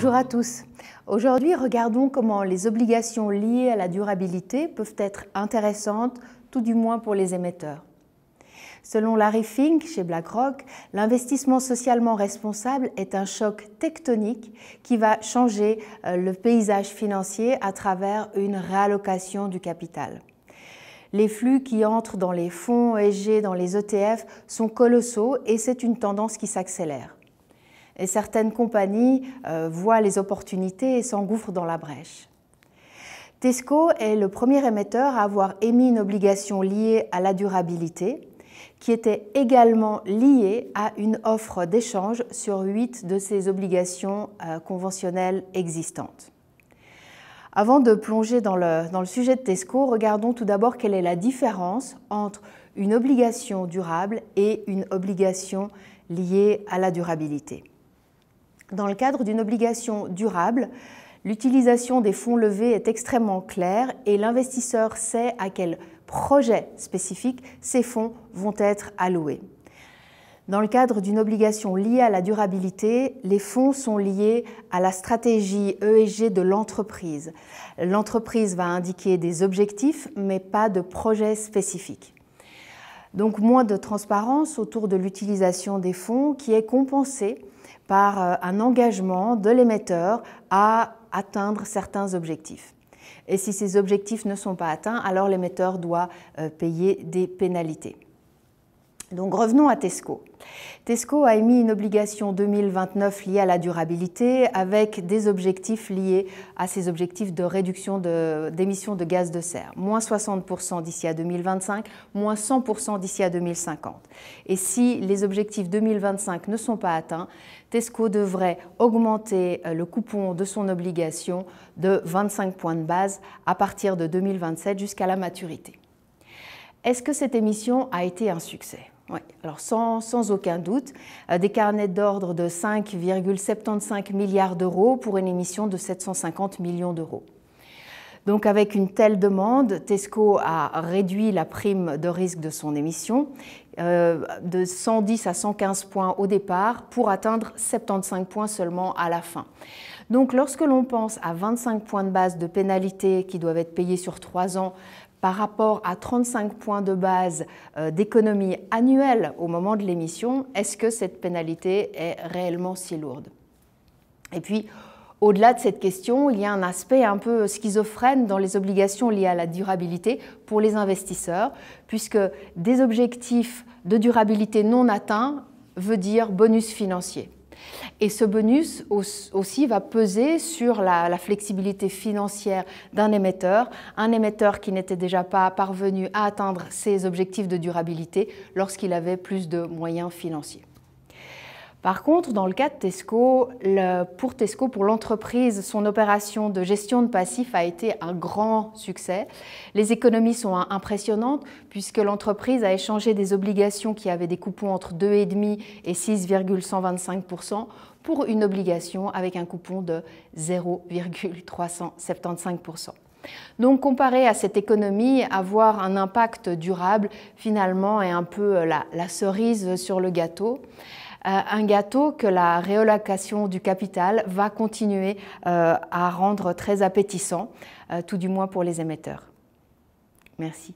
Bonjour à tous. Aujourd'hui, regardons comment les obligations liées à la durabilité peuvent être intéressantes, tout du moins pour les émetteurs. Selon Larry Fink, chez BlackRock, l'investissement socialement responsable est un choc tectonique qui va changer le paysage financier à travers une réallocation du capital. Les flux qui entrent dans les fonds ESG, dans les ETF, sont colossaux et c'est une tendance qui s'accélère. Et certaines compagnies voient les opportunités et s'engouffrent dans la brèche. Tesco est le premier émetteur à avoir émis une obligation liée à la durabilité, qui était également liée à une offre d'échange sur 8 de ces obligations conventionnelles existantes. Avant de plonger dans le sujet de Tesco, regardons tout d'abord quelle est la différence entre une obligation durable et une obligation liée à la durabilité. Dans le cadre d'une obligation durable, l'utilisation des fonds levés est extrêmement claire et l'investisseur sait à quel projet spécifique ces fonds vont être alloués. Dans le cadre d'une obligation liée à la durabilité, les fonds sont liés à la stratégie ESG de l'entreprise. L'entreprise va indiquer des objectifs, mais pas de projet spécifique. Donc moins de transparence autour de l'utilisation des fonds qui est compensée par un engagement de l'émetteur à atteindre certains objectifs. Et si ces objectifs ne sont pas atteints, alors l'émetteur doit payer des pénalités. Donc revenons à Tesco. Tesco a émis une obligation 2029 liée à la durabilité avec des objectifs liés à ces objectifs de réduction d'émissions de gaz de serre. Moins 60% d'ici à 2025, moins 100% d'ici à 2050. Et si les objectifs 2025 ne sont pas atteints, Tesco devrait augmenter le coupon de son obligation de 25 points de base à partir de 2027 jusqu'à la maturité. Est-ce que cette émission a été un succès ? Oui, alors sans aucun doute, des carnets d'ordre de 5,75 milliards d'euros pour une émission de 750 millions d'euros. Donc avec une telle demande, Tesco a réduit la prime de risque de son émission de 110 à 115 points au départ pour atteindre 75 points seulement à la fin. Donc lorsque l'on pense à 25 points de base de pénalité qui doivent être payés sur 3 ans par rapport à 35 points de base d'économie annuelle au moment de l'émission, est-ce que cette pénalité est réellement si lourde? Et puis, au-delà de cette question, il y a un aspect un peu schizophrène dans les obligations liées à la durabilité pour les investisseurs, puisque des objectifs de durabilité non atteints veut dire bonus financier. Et ce bonus aussi va peser sur la flexibilité financière d'un émetteur, un émetteur qui n'était déjà pas parvenu à atteindre ses objectifs de durabilité lorsqu'il avait plus de moyens financiers. Par contre, dans le cas de Tesco, pour l'entreprise, son opération de gestion de passifs a été un grand succès. Les économies sont impressionnantes puisque l'entreprise a échangé des obligations qui avaient des coupons entre 2,5% et 6,125% pour une obligation avec un coupon de 0,375%. Donc, comparé à cette économie, avoir un impact durable, finalement, est un peu la cerise sur le gâteau. Un gâteau que la réallocation du capital va continuer à rendre très appétissant, tout du moins pour les émetteurs. Merci.